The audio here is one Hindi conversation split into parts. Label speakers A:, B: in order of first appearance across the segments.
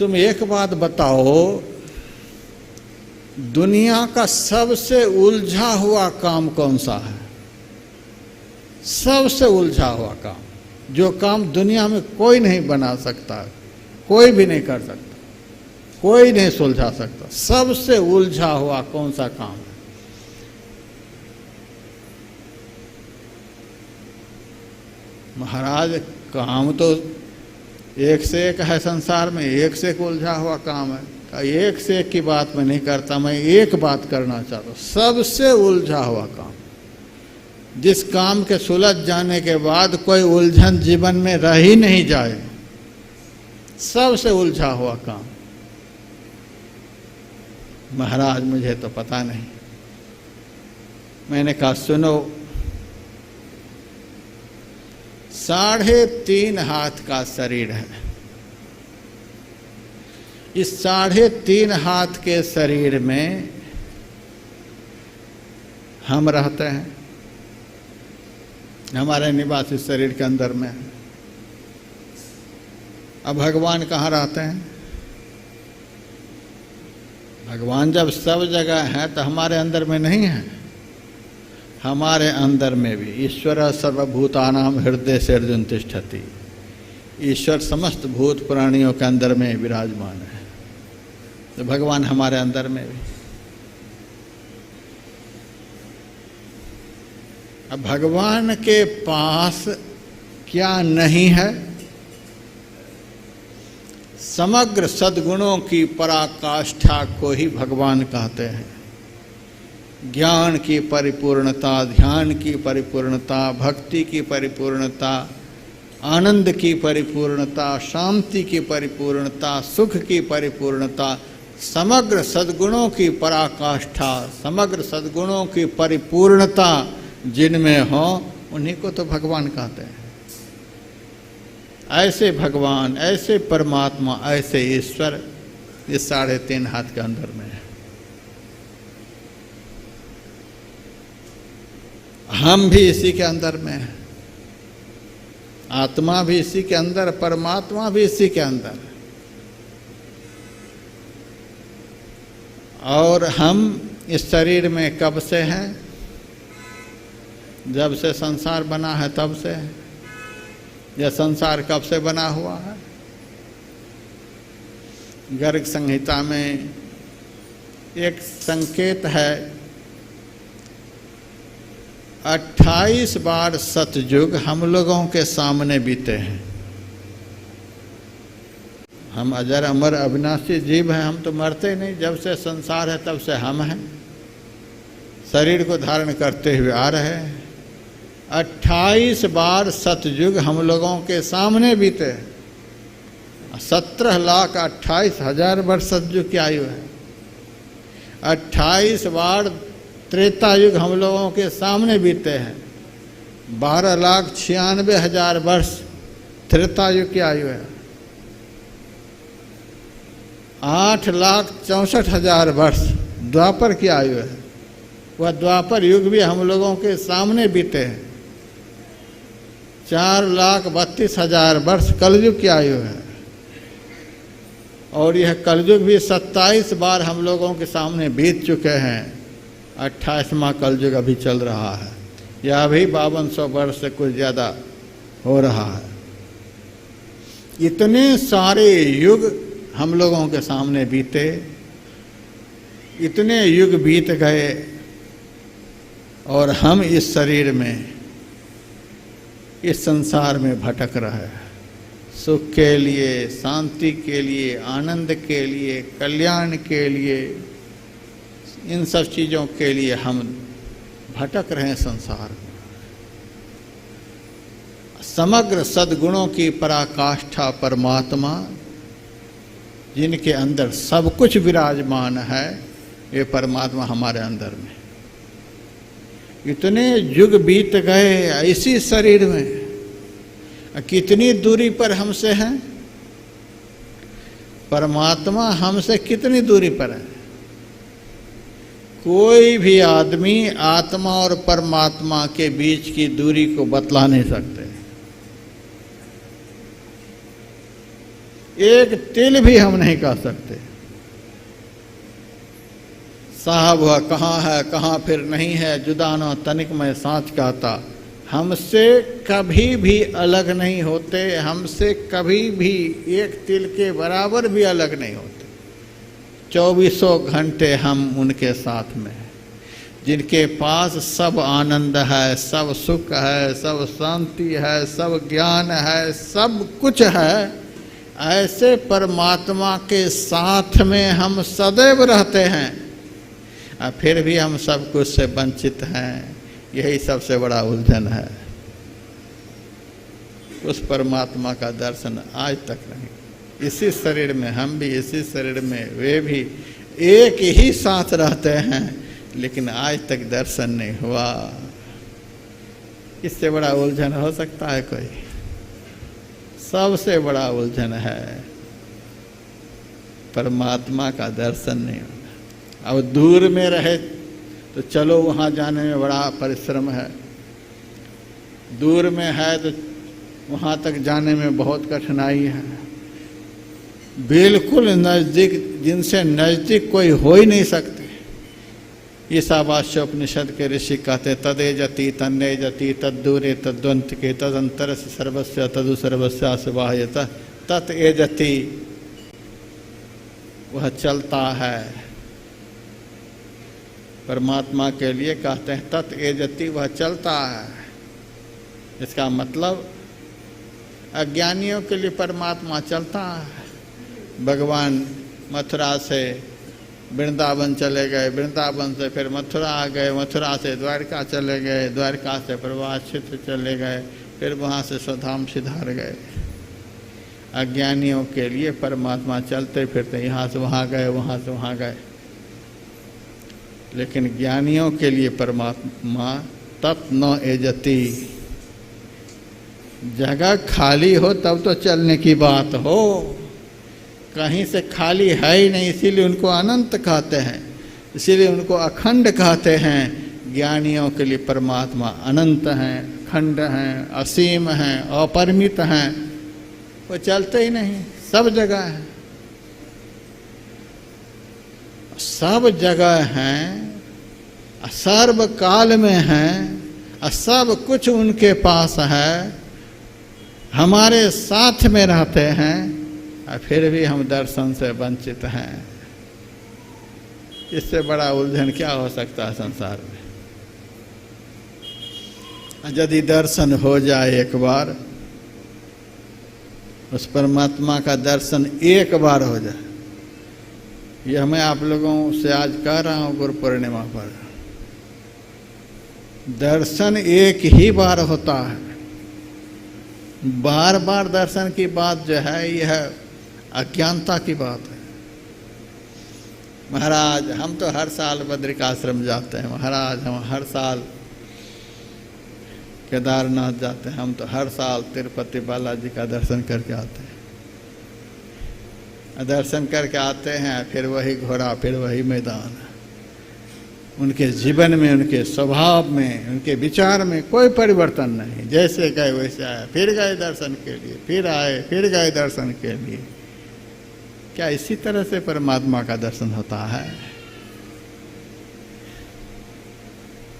A: तुम एक बात बताओ, दुनिया का सबसे उलझा हुआ काम कौन सा है? सबसे उलझा हुआ काम, जो काम दुनिया में कोई नहीं बना सकता, कोई भी नहीं कर सकता, कोई नहीं सुलझा सकता, सबसे उलझा हुआ कौन सा काम है? महाराज काम तो एक से एक है संसार में, एक से एक उलझा हुआ काम है। एक से एक की बात मैं नहीं करता, मैं एक बात करना चाहता हूँ, सबसे उलझा हुआ काम, जिस काम के सुलझ जाने के बाद कोई उलझन जीवन में रह ही नहीं जाए, सबसे उलझा हुआ काम। महाराज मुझे तो पता नहीं। मैंने कहा सुनो, 3.5 हाथ का शरीर है। इस 3.5 हाथ के शरीर में हम रहते हैं, हमारे निवास इस शरीर के अंदर में है। अब भगवान कहाँ रहते हैं? भगवान जब सब जगह है तो हमारे अंदर में नहीं है? हमारे अंदर में भी। ईश्वर सर्वभूतानां हृदय से अर्जुन तिष्ठति। ईश्वर समस्त भूत प्राणियों के अंदर में विराजमान है, तो भगवान हमारे अंदर में भी। अब भगवान के पास क्या नहीं है? समग्र सद्गुणों की पराकाष्ठा को ही भगवान कहते हैं। ज्ञान की परिपूर्णता, ध्यान की परिपूर्णता, भक्ति की परिपूर्णता, आनंद की परिपूर्णता, शांति की परिपूर्णता, सुख की परिपूर्णता, समग्र सद्गुणों की पराकाष्ठा, समग्र सद्गुणों की परिपूर्णता जिनमें हो, उन्हीं को तो भगवान कहते हैं। ऐसे भगवान, ऐसे परमात्मा, ऐसे ईश्वर इस 3.5 हाथ के अंदर में है। हम भी इसी के अंदर में हैं, आत्मा भी इसी के अंदर, परमात्मा भी इसी के अंदर। और हम इस शरीर में कब से हैं? जब से संसार बना है तब से। यह संसार कब से बना हुआ है? गर्ग संहिता में एक संकेत है, 28 बार सतयुग हम लोगों के सामने बीते हैं। हम अजर अमर अविनाशी जीव हैं, हम तो मरते नहीं। जब से संसार है तब से हम हैं, शरीर को धारण करते हुए आ रहे हैं। 28 बार सतयुग हम लोगों के सामने बीते। 17,28,000 वर्ष सतयुग की आयु है। 28 बार त्रेता युग हम लोगों के सामने बीते हैं। 12,96,000 वर्ष त्रेता युग की आयु है। 8,64,000 वर्ष द्वापर की आयु है। वह द्वापर युग भी हम लोगों के सामने बीते हैं। 4,32,000 वर्ष कलयुग की आयु है। और यह कलयुग भी 27 बार हम लोगों के सामने बीत चुके हैं। 28वां कलयुग अभी चल रहा है। यह भी 5200 वर्ष से कुछ ज़्यादा हो रहा है। इतने सारे युग हम लोगों के सामने बीते, इतने युग बीत गए, और हम इस शरीर में, इस संसार में भटक रहे हैं। सुख के लिए, शांति के लिए, आनंद के लिए, कल्याण के लिए, इन सब चीज़ों के लिए हम भटक रहे हैं संसार में। समग्र सद्गुणों की पराकाष्ठा परमात्मा, जिनके अंदर सब कुछ विराजमान है, ये परमात्मा हमारे अंदर में। इतने युग बीत गए इसी शरीर में, कितनी दूरी पर हमसे है? परमात्मा हमसे कितनी दूरी पर है? कोई भी आदमी आत्मा और परमात्मा के बीच की दूरी को बतला नहीं सकते। एक तिल भी हम नहीं कह सकते। साहब वह कहाँ है, कहाँ फिर नहीं है, जुदा न तनिक मैं साँच कहता। हमसे कभी भी अलग नहीं होते, हमसे कभी भी एक तिल के बराबर भी अलग नहीं होते। 24 घंटे हम उनके साथ में हैं, जिनके पास सब आनंद है, सब सुख है, सब शांति है, सब ज्ञान है, सब कुछ है। ऐसे परमात्मा के साथ में हम सदैव रहते हैं और फिर भी हम सब कुछ से वंचित हैं। यही सबसे बड़ा उलझन है। उस परमात्मा का दर्शन आज तक नहीं। इसी शरीर में हम भी, इसी शरीर में वे भी एक ही साथ रहते हैं, लेकिन आज तक दर्शन नहीं हुआ। इससे बड़ा उलझन हो सकता है कोई? सबसे बड़ा उलझन है परमात्मा का दर्शन नहीं होना। अब दूर में रहे तो चलो वहाँ जाने में बड़ा परिश्रम है, दूर में है तो वहाँ तक जाने में बहुत कठिनाई है। बिल्कुल नज़दीक, जिनसे नज़दीक कोई हो ही नहीं सकते। ईशावास्योपनिषद के ऋषि कहते तदेजति तन्नेजति तद्दूरे तद्वंत के तदंतर से सर्वस्व तदु सर्वस्व बाह्यत तत् एजति। वह चलता है। परमात्मा के लिए कहते हैं तत् एजति, वह चलता है। इसका मतलब अज्ञानियों के लिए परमात्मा चलता है। भगवान मथुरा से वृंदावन चले गए, वृंदावन से फिर मथुरा आ गए, मथुरा से द्वारका चले गए, द्वारका से प्रवास क्षेत्र चले गए, फिर वहाँ से स्वधाम सिधार गए। अज्ञानियों के लिए परमात्मा चलते फिरते यहाँ से वहाँ गए, वहाँ से वहाँ गए। लेकिन ज्ञानियों के लिए परमात्मा तत् न एजति। जगह खाली हो तब तो चलने की बात हो, कहीं से खाली है ही नहीं, इसीलिए उनको अनंत कहते हैं, इसीलिए उनको अखंड कहते हैं। ज्ञानियों के लिए परमात्मा अनंत हैं, अखंड हैं, असीम हैं, अपरिमित हैं। वो चलते ही नहीं, सब जगह है, सब जगह हैं, सर्व काल में हैं, सब कुछ उनके पास है, हमारे साथ में रहते हैं, और फिर भी हम दर्शन से वंचित हैं। इससे बड़ा उलझन क्या हो सकता है संसार में? यदि दर्शन हो जाए एक बार, उस परमात्मा का दर्शन एक बार हो जाए, यह मैं आप लोगों से आज कह रहा हूँ गुरु पूर्णिमा पर। दर्शन एक ही बार होता है। बार बार दर्शन की बात जो है यह अज्ञानता की बात है। महाराज हम तो हर साल बद्रिकाश्रम जाते हैं, महाराज हम हर साल केदारनाथ जाते हैं, हम तो हर साल तिरुपति बालाजी का दर्शन करके आते हैं। दर्शन करके आते हैं, फिर वही घोड़ा, फिर वही मैदान। उनके जीवन में, उनके स्वभाव में, उनके विचार में कोई परिवर्तन नहीं। जैसे गए वैसे आए, फिर गए दर्शन के लिए, फिर आए, फिर गए दर्शन के लिए। क्या इसी तरह से परमात्मा का दर्शन होता है?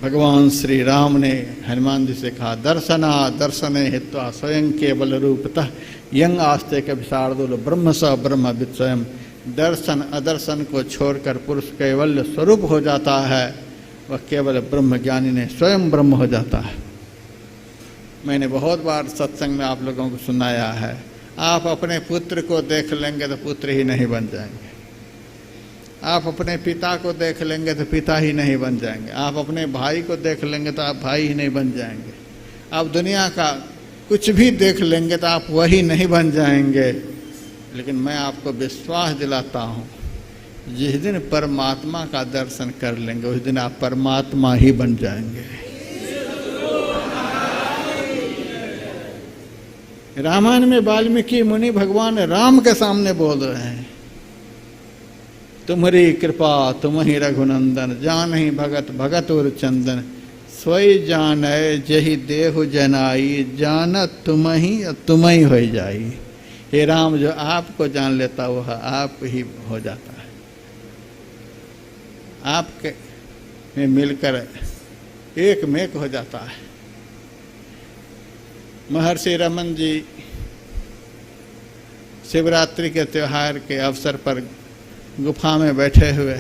A: भगवान श्री राम ने हनुमान जी से कहा दर्शना दर्शने हित्वा स्वयं केवल रूपतः यंग आस्ते के विशारदुल ब्रह्म स ब्रह्म विद स्वयं। दर्शन अदर्शन को छोड़कर पुरुष कैवल्य स्वरूप हो जाता है, वह केवल ब्रह्म ज्ञानी ने स्वयं ब्रह्म हो जाता है। मैंने बहुत बार सत्संग में आप लोगों को सुनाया है, आप अपने पुत्र को देख लेंगे तो पुत्र ही नहीं बन जाएंगे, आप अपने पिता को देख लेंगे तो पिता ही नहीं बन जाएंगे, आप अपने भाई को देख लेंगे तो आप भाई ही नहीं बन जाएंगे, आप दुनिया का कुछ भी देख लेंगे तो आप वही नहीं बन जाएंगे। लेकिन मैं आपको विश्वास दिलाता हूँ, जिस दिन परमात्मा का दर्शन कर लेंगे उस दिन आप परमात्मा ही बन जाएंगे। रामायण में वाल्मीकि मुनि भगवान राम के सामने बोल रहे हैं, तुम्हारी कृपा तुम ही रघुनंदन, जान ही भगत भगत और चंदन, सोई जान जही देहु जनाई, जानत तुम ही हो जाई। हे राम, जो आपको जान लेता वह आप ही हो जाता है। आपके में मिलकर एक में एक हो जाता है। महर्षि रमन जी शिवरात्रि के त्योहार के अवसर पर गुफा में बैठे हुए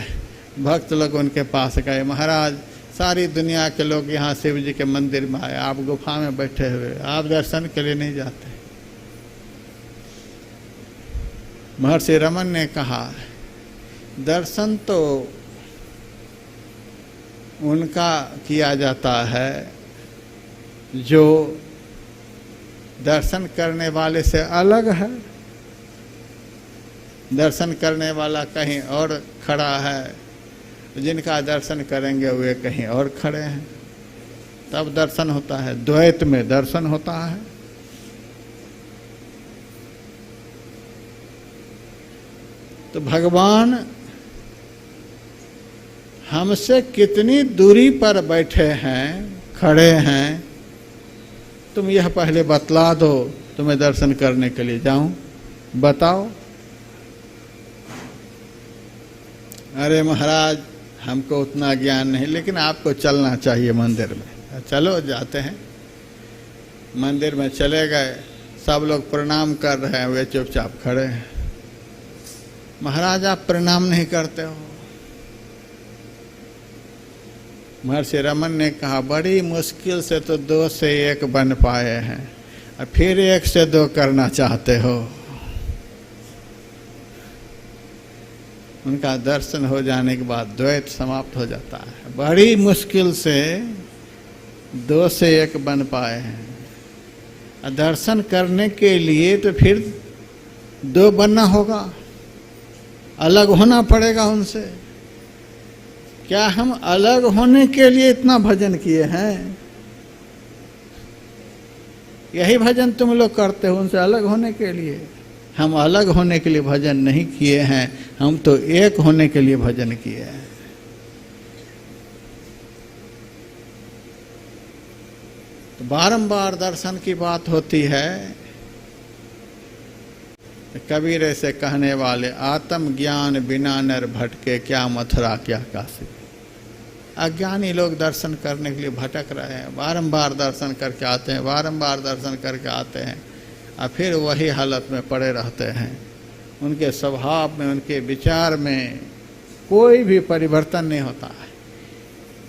A: भक्त लोग उनके पास गए। महाराज, सारी दुनिया के लोग यहाँ शिव जी के मंदिर में आए, आप गुफा में बैठे हुए, आप दर्शन के लिए नहीं जाते? महर्षि रमन ने कहा, दर्शन तो उनका किया जाता है जो दर्शन करने वाले से अलग है। दर्शन करने वाला कहीं और खड़ा है, जिनका दर्शन करेंगे वे कहीं और खड़े हैं, तब दर्शन होता है। द्वैत में दर्शन होता है। तो भगवान हमसे कितनी दूरी पर बैठे हैं, खड़े हैं, तुम यह पहले बतला दो, तुम्हें दर्शन करने के लिए जाऊं, बताओ। अरे महाराज, हमको उतना ज्ञान नहीं, लेकिन आपको चलना चाहिए मंदिर में। चलो, जाते हैं। मंदिर में चले गए, सब लोग प्रणाम कर रहे हैं, वे चुपचाप खड़े हैं। महाराज, आप प्रणाम नहीं करते हो? महर्षि रमन ने कहा, बड़ी मुश्किल से तो 2 से 1 बन पाए हैं, और फिर 1 से 2 करना चाहते हो? उनका दर्शन हो जाने के बाद द्वैत समाप्त हो जाता है। बड़ी मुश्किल से 2 से 1 बन पाए हैं। दर्शन करने के लिए तो फिर 2 बनना होगा, अलग होना पड़ेगा उनसे। क्या हम अलग होने के लिए इतना भजन किए हैं? यही भजन तुम लोग करते हो, उनसे अलग होने के लिए। हम अलग होने के लिए भजन नहीं किए हैं, हम तो एक होने के लिए भजन किए हैं। तो बारंबार दर्शन की बात होती है। कबीर ऐसे कहने वाले, आत्म ज्ञान बिना नर भटके, क्या मथुरा क्या काशी। अज्ञानी लोग दर्शन करने के लिए भटक रहे हैं, बारंबार दर्शन करके आते हैं, बारंबार दर्शन करके आते हैं, और फिर वही हालत में पड़े रहते हैं। उनके स्वभाव में, उनके विचार में कोई भी परिवर्तन नहीं होता है।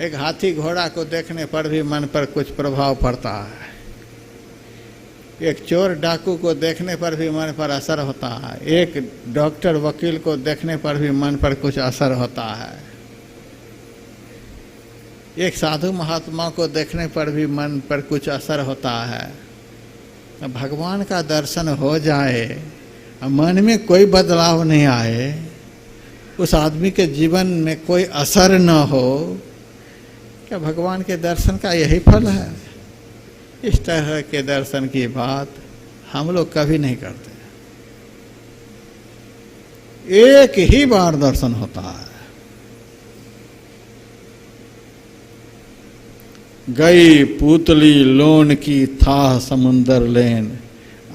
A: एक हाथी घोड़ा को देखने पर भी मन पर कुछ प्रभाव पड़ता है, एक चोर डाकू को देखने पर भी मन पर असर होता है, एक डॉक्टर वकील को देखने पर भी मन पर कुछ असर होता है, एक साधु महात्मा को देखने पर भी मन पर कुछ असर होता है। भगवान का दर्शन हो जाए, मन में कोई बदलाव नहीं आए, उस आदमी के जीवन में कोई असर न हो, क्या भगवान के दर्शन का यही फल है? इस तरह के दर्शन की बात हम लोग कभी नहीं करते। एक ही बार दर्शन होता है। गई पूतली लोन की था समुंदर लेन,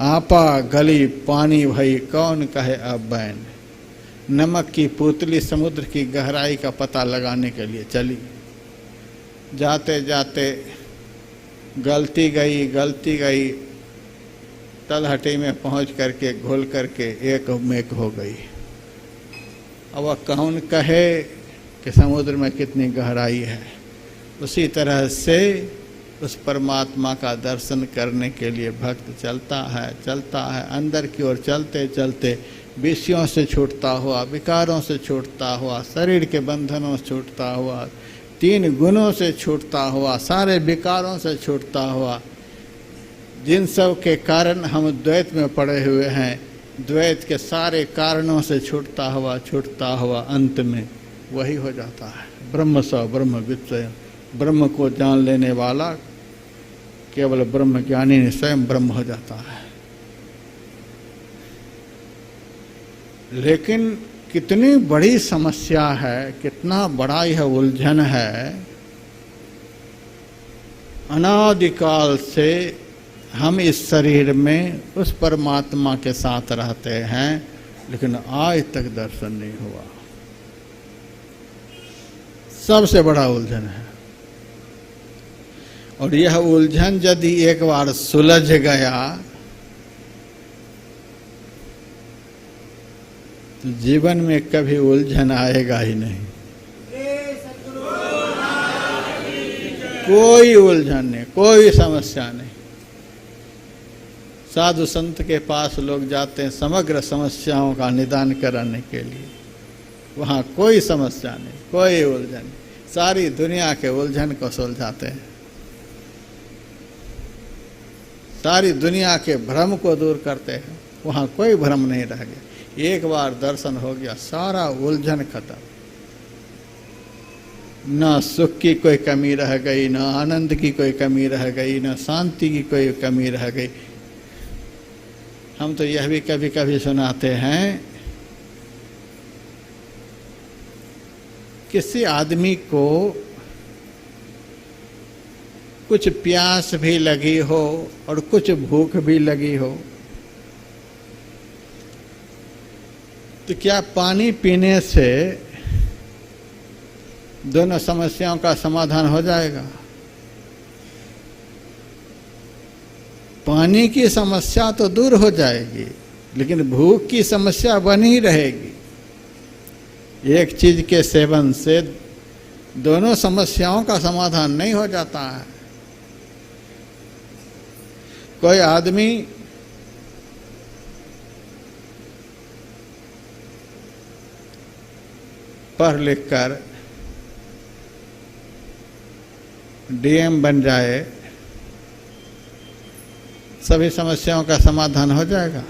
A: आपा गली पानी भई कौन कहे अब बैन। नमक की पुतली समुद्र की गहराई का पता लगाने के लिए चली, जाते जाते गलती गई, तलहटी में पहुंच करके घुल करके एक मेक हो गई। अब वह कौन कहे कि समुद्र में कितनी गहराई है। उसी तरह से उस परमात्मा का दर्शन करने के लिए भक्त चलता है अंदर की ओर, चलते चलते विषयों से छूटता हुआ, विकारों से छूटता हुआ, शरीर के बंधनों से छूटता हुआ, 3 गुणों से छूटता हुआ, सारे विकारों से छूटता हुआ, जिन सब के कारण हम द्वैत में पड़े हुए हैं, द्वैत के सारे कारणों से छूटता हुआ अंत में वही हो जाता है। ब्रह्म स ब्रह्म विद्य, ब्रह्म को जान लेने वाला केवल ब्रह्म ज्ञानी स्वयं ब्रह्म हो जाता है। लेकिन कितनी बड़ी समस्या है, कितना बड़ा यह उलझन है। अनादिकाल से हम इस शरीर में उस परमात्मा के साथ रहते हैं, लेकिन आज तक दर्शन नहीं हुआ। सबसे बड़ा उलझन है। और यह उलझन यदि एक बार सुलझ गया तो जीवन में कभी उलझन आएगा ही नहीं। कोई उलझन नहीं, कोई समस्या नहीं। साधु संत के पास लोग जाते हैं समग्र समस्याओं का निदान कराने के लिए, वहाँ कोई समस्या नहीं, कोई उलझन नहीं। सारी दुनिया के उलझन को सुलझाते हैं, सारी दुनिया के भ्रम को दूर करते हैं, वहाँ कोई भ्रम नहीं रह गया। एक बार दर्शन हो गया, सारा उलझन खत्म। न सुख की कोई कमी रह गई, न आनंद की कोई कमी रह गई, न शांति की कोई कमी रह गई। हम तो यह भी कभी कभी सुनाते हैं, किसी आदमी को कुछ प्यास भी लगी हो और कुछ भूख भी लगी हो, तो क्या पानी पीने से दोनों समस्याओं का समाधान हो जाएगा? पानी की समस्या तो दूर हो जाएगी, लेकिन भूख की समस्या बनी रहेगी। एक चीज के सेवन से दोनों समस्याओं का समाधान नहीं हो जाता है। कोई आदमी पढ़ लिख कर डीएम बन जाए, सभी समस्याओं का समाधान हो जाएगा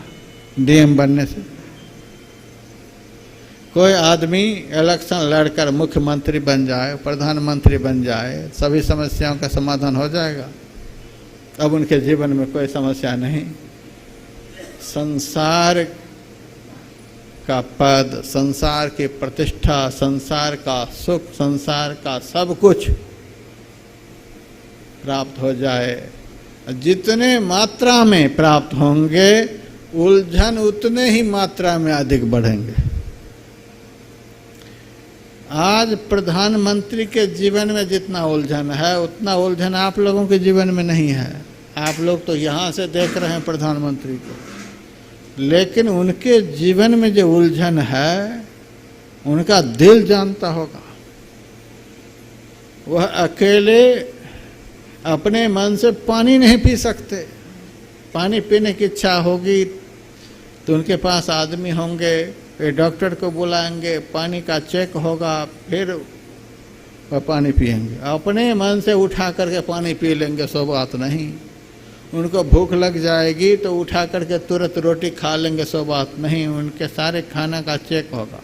A: डीएम बनने से? कोई आदमी इलेक्शन लड़कर मुख्यमंत्री बन जाए, प्रधानमंत्री बन जाए, सभी समस्याओं का समाधान हो जाएगा? अब उनके जीवन में कोई समस्या नहीं। संसार का पद, संसार की प्रतिष्ठा, संसार का सुख, संसार का सब कुछ प्राप्त हो जाए, जितने मात्रा में प्राप्त होंगे उलझन उतने ही मात्रा में अधिक बढ़ेंगे। आज प्रधानमंत्री के जीवन में जितना उलझन है उतना उलझन आप लोगों के जीवन में नहीं है। आप लोग तो यहाँ से देख रहे हैं प्रधानमंत्री को, लेकिन उनके जीवन में जो उलझन है उनका दिल जानता होगा। वह अकेले अपने मन से पानी नहीं पी सकते। पानी पीने की इच्छा होगी तो उनके पास आदमी होंगे, वे डॉक्टर को बुलाएंगे, पानी का चेक होगा, फिर वह पानी पिएंगे। अपने मन से उठा करके पानी पी लेंगे सो बात नहीं। उनको भूख लग जाएगी तो उठा करके तुरंत रोटी खा लेंगे सो बात नहीं। उनके सारे खाना का चेक होगा,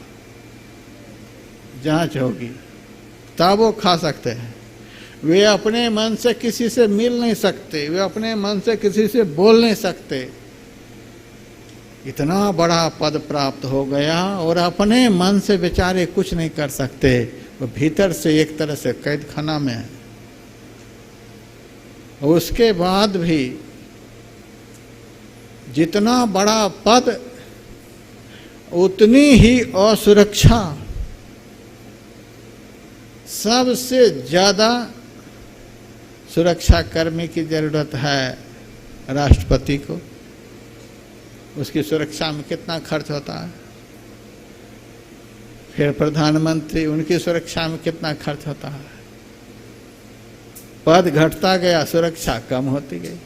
A: जांच होगी, तब वो खा सकते हैं। वे अपने मन से किसी से मिल नहीं सकते, वे अपने मन से किसी से बोल नहीं सकते। इतना बड़ा पद प्राप्त हो गया और अपने मन से बेचारे कुछ नहीं कर सकते। वो भीतर से एक तरह से कैद खाना में है। उसके बाद भी जितना बड़ा पद उतनी ही असुरक्षा। सबसे ज्यादा सुरक्षा कर्मी की जरूरत है राष्ट्रपति को। उसकी सुरक्षा में कितना खर्च होता है? फिर प्रधानमंत्री, उनकी सुरक्षा में कितना खर्च होता है? पद घटता गया, सुरक्षा कम होती गई।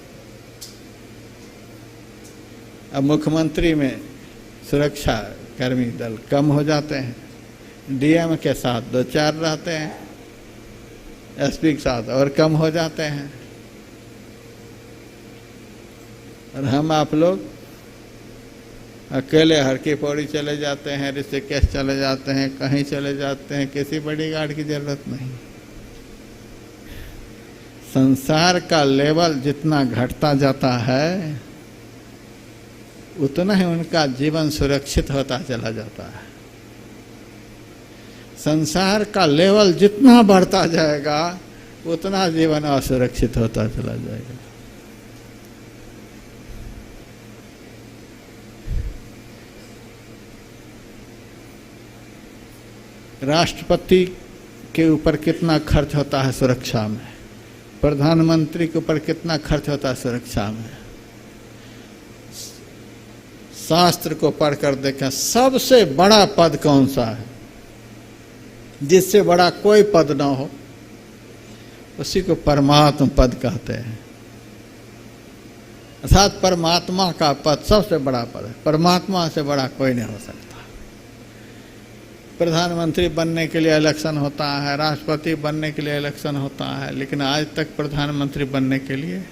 A: अब मुख्यमंत्री में सुरक्षा कर्मी दल कम हो जाते हैं, डीएम के साथ 2-4 रहते हैं, एसपी के साथ और कम हो जाते हैं। और हम आप लोग अकेले हर की पौड़ी चले जाते हैं, ऋषिकेश चले जाते हैं, कहीं चले जाते हैं, किसी बड़ी गार्ड की जरूरत नहीं। संसार का लेवल जितना घटता जाता है उतना ही उनका जीवन सुरक्षित होता चला जाता है। संसार का लेवल जितना बढ़ता जाएगा उतना जीवन असुरक्षित होता चला जाएगा। राष्ट्रपति के ऊपर कितना खर्च होता है सुरक्षा में, प्रधानमंत्री के ऊपर कितना खर्च होता है सुरक्षा में। शास्त्र को पढ़कर देखें सबसे बड़ा पद कौन सा है, जिससे बड़ा कोई पद ना हो, उसी को परमात्मा पद कहते हैं। अर्थात परमात्मा का पद सबसे बड़ा पद है, परमात्मा से बड़ा कोई नहीं हो सकता। प्रधानमंत्री बनने के लिए इलेक्शन होता है, राष्ट्रपति बनने के लिए इलेक्शन होता है, लेकिन आज तक प्रधानमंत्री बनने के लिए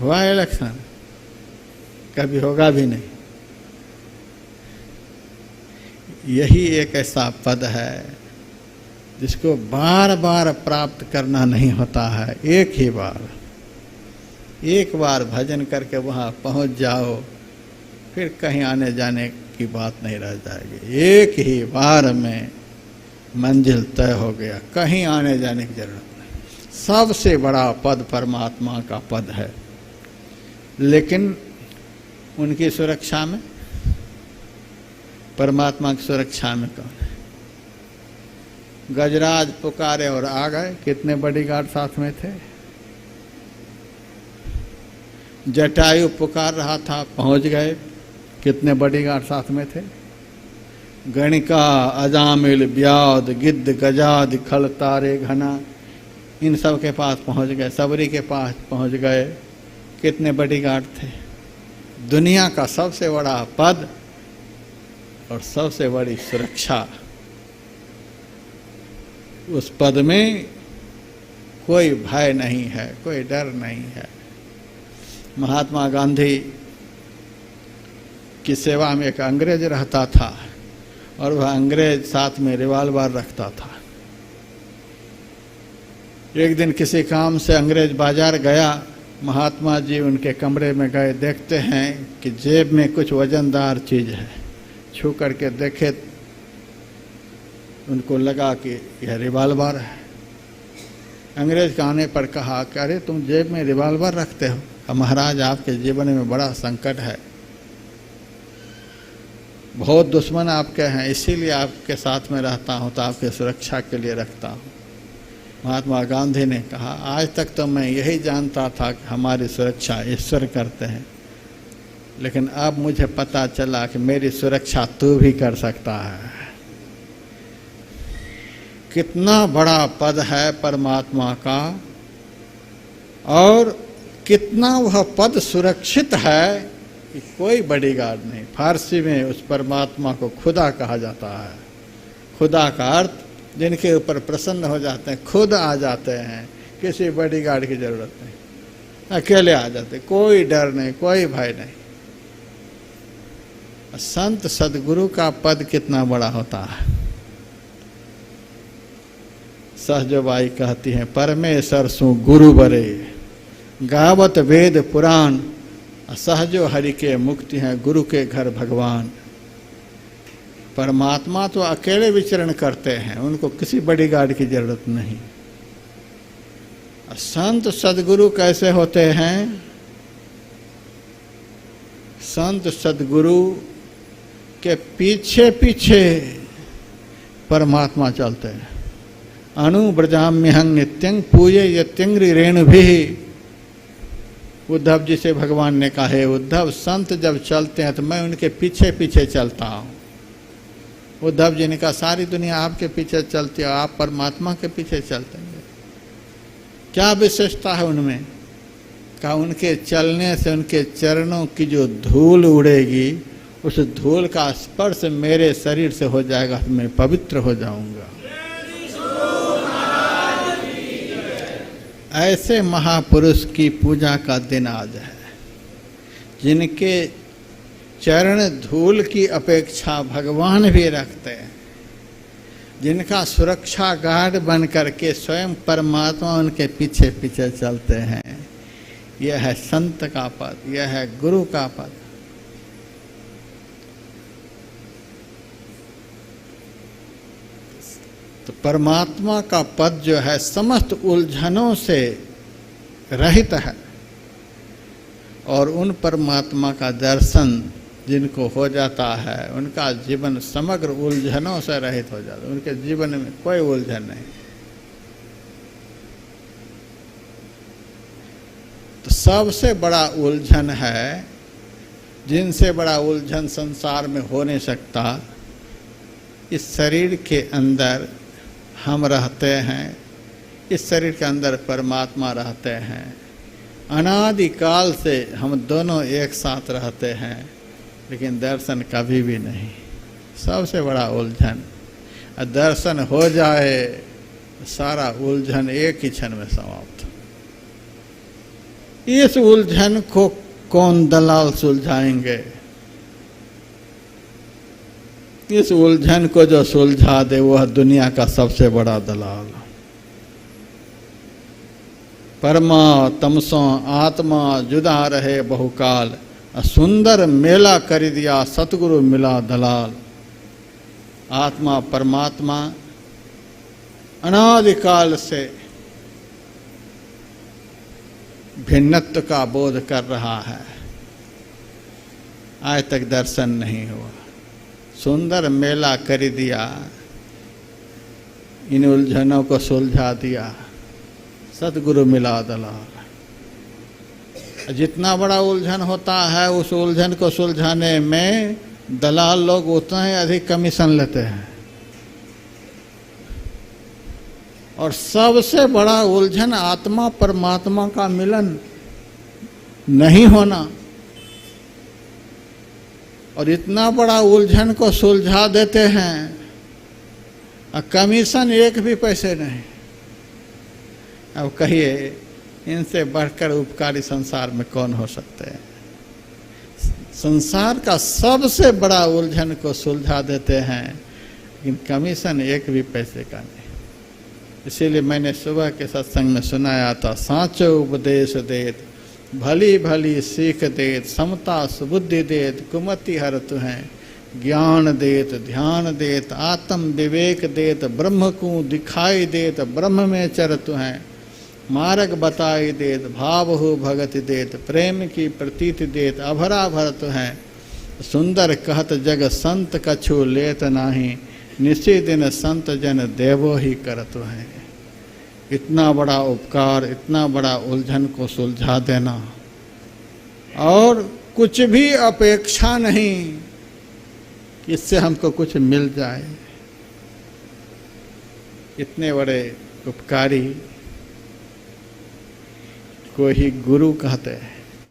A: हुआ इलेक्शन? कभी होगा भी नहीं। यही एक ऐसा पद है जिसको बार बार प्राप्त करना नहीं होता है, एक बार भजन करके वहाँ पहुँच जाओ, फिर कहीं आने जाने की बात नहीं रह जाएगी। एक ही बार में मंजिल तय हो गया, कहीं आने जाने की जरूरत नहीं। सबसे बड़ा पद परमात्मा का पद है, लेकिन उनकी सुरक्षा में, परमात्मा की सुरक्षा में कौन है? गजराज पुकारे और आ गए, कितने बॉडीगार्ड साथ में थे। जटायु पुकार रहा था, पहुंच गए, कितने बॉडीगार्ड साथ में थे। गणिका, अजामिल, ब्याद, गिद्ध, गजाद, खल, तारे, घना, इन सब के पास पहुंच गए। सबरी के पास पहुंच गए, कितने बॉडीगार्ड थे। दुनिया का सबसे बड़ा पद और सबसे बड़ी सुरक्षा, उस पद में कोई भय नहीं है, कोई डर नहीं है। महात्मा गांधी की सेवा में एक अंग्रेज रहता था और वह अंग्रेज साथ में रिवाल्वर रखता था। एक दिन किसी काम से अंग्रेज बाजार गया, महात्मा जी उनके कमरे में गए, देखते हैं कि जेब में कुछ वजनदार चीज है। छू करके देखे, उनको लगा कि यह रिवाल्वर है। अंग्रेज के आने पर कहा कि अरे तुम जेब में रिवाल्वर रखते हो? महाराज आपके जीवन में बड़ा संकट है, बहुत दुश्मन आपके हैं, इसीलिए आपके साथ में रहता हूँ, तो आपके सुरक्षा के लिए रखता हूँ। महात्मा गांधी ने कहा आज तक तो मैं यही जानता था कि हमारी सुरक्षा ईश्वर करते हैं, लेकिन अब मुझे पता चला कि मेरी सुरक्षा तू भी कर सकता है। कितना बड़ा पद है परमात्मा का, और कितना वह पद सुरक्षित है कि कोई बॉडीगार्ड नहीं। फारसी में उस परमात्मा को खुदा कहा जाता है। खुदा का अर्थ जिनके ऊपर प्रसन्न हो जाते हैं, खुद आ जाते हैं, किसी बॉडीगार्ड की जरूरत नहीं, अकेले आ जाते, कोई डर नहीं, कोई भय नहीं। संत सदगुरु का पद कितना बड़ा होता है। सहजबाई कहती हैं, परमेश्वर सु गुरु बरे गावत वेद पुराण, सहजो हरि के मुक्ति हैं गुरु के घर भगवान। परमात्मा तो अकेले विचरण करते हैं, उनको किसी बॉडीगार्ड की जरूरत नहीं। संत सदगुरु कैसे होते हैं? संत सदगुरु के पीछे पीछे परमात्मा चलते हैं। अणुब्रजाम्यहं नित्यं पूजे यत्यंग्रि रेणुभिः। उद्धव जी से भगवान ने कहा, हे उद्धव, संत जब चलते हैं तो मैं उनके पीछे पीछे चलता हूँ। उद्धव जी ने कहा सारी दुनिया आपके पीछे चलती है, आप परमात्मा के पीछे चलते हैं, क्या विशेषता है उनमें? कहा उनके चलने से उनके चरणों की जो धूल उड़ेगी, उस धूल का स्पर्श मेरे शरीर से हो जाएगा तो मैं पवित्र हो जाऊंगा। ऐसे महापुरुष की पूजा का दिन आज है, जिनके चरण धूल की अपेक्षा भगवान भी रखते हैं, जिनका सुरक्षा गार्ड बन करके स्वयं परमात्मा उनके पीछे पीछे चलते हैं। यह है संत का पद, यह है गुरु का पद। तो परमात्मा का पद जो है समस्त उलझनों से रहित है, और उन परमात्मा का दर्शन जिनको हो जाता है उनका जीवन समग्र उलझनों से रहित हो जाता है, उनके जीवन में कोई उलझन नहीं। तो सबसे बड़ा उलझन है, जिनसे बड़ा उलझन संसार में हो नहीं सकता, इस शरीर के अंदर हम रहते हैं, इस शरीर के अंदर परमात्मा रहते हैं, अनादिकाल से हम दोनों एक साथ रहते हैं, लेकिन दर्शन कभी भी नहीं। सबसे बड़ा उलझन, दर्शन हो जाए सारा उलझन एक ही क्षण में समाप्त। इस उलझन को कौन दलाल सुलझाएंगे? इस उलझन को जो सुलझा दे वह दुनिया का सबसे बड़ा दलाल। परमा तमसों आत्मा जुदा रहे बहुकाल, सुंदर मेला कर दिया सतगुरु मिला दलाल। आत्मा परमात्मा अनादिकाल से भिन्नत्व का बोध कर रहा है, आज तक दर्शन नहीं हुआ। सुंदर मेला कर दिया, इन उलझनों को सुलझा दिया, सतगुरु मिला दलाल। जितना बड़ा उलझन होता है उस उलझन को सुलझाने में दलाल लोग उतना ही अधिक कमीशन लेते हैं। और सबसे बड़ा उलझन आत्मा परमात्मा का मिलन नहीं होना, और इतना बड़ा उलझन को सुलझा देते हैं और कमीशन एक भी पैसे नहीं। अब कहिए इनसे बढ़कर उपकारी संसार में कौन हो सकते हैं? संसार का सबसे बड़ा उलझन को सुलझा देते हैं, लेकिन कमीशन एक भी पैसे का नहीं। इसीलिए मैंने सुबह के सत्संग में सुनाया था, साचो उपदेश देत भली भली सीख देत, समता सुबुद्धि देत कुमति हर तुहें, ज्ञान देत ध्यान देत आत्म विवेक देत, ब्रह्म को दिखाई देत ब्रह्म में चर तुहें, मार्ग बताई देत भाव हो भगति देत, प्रेम की प्रतीति देत अभरा भर तुहें, सुंदर कहत जग संत कछु लेत नाही, निशी दिन संत जन देवो ही करत है। इतना बड़ा उपकार, इतना बड़ा उलझन को सुलझा देना, और कुछ भी अपेक्षा नहीं इससे हमको कुछ मिल जाए। इतने बड़े उपकारी को ही गुरु कहते हैं।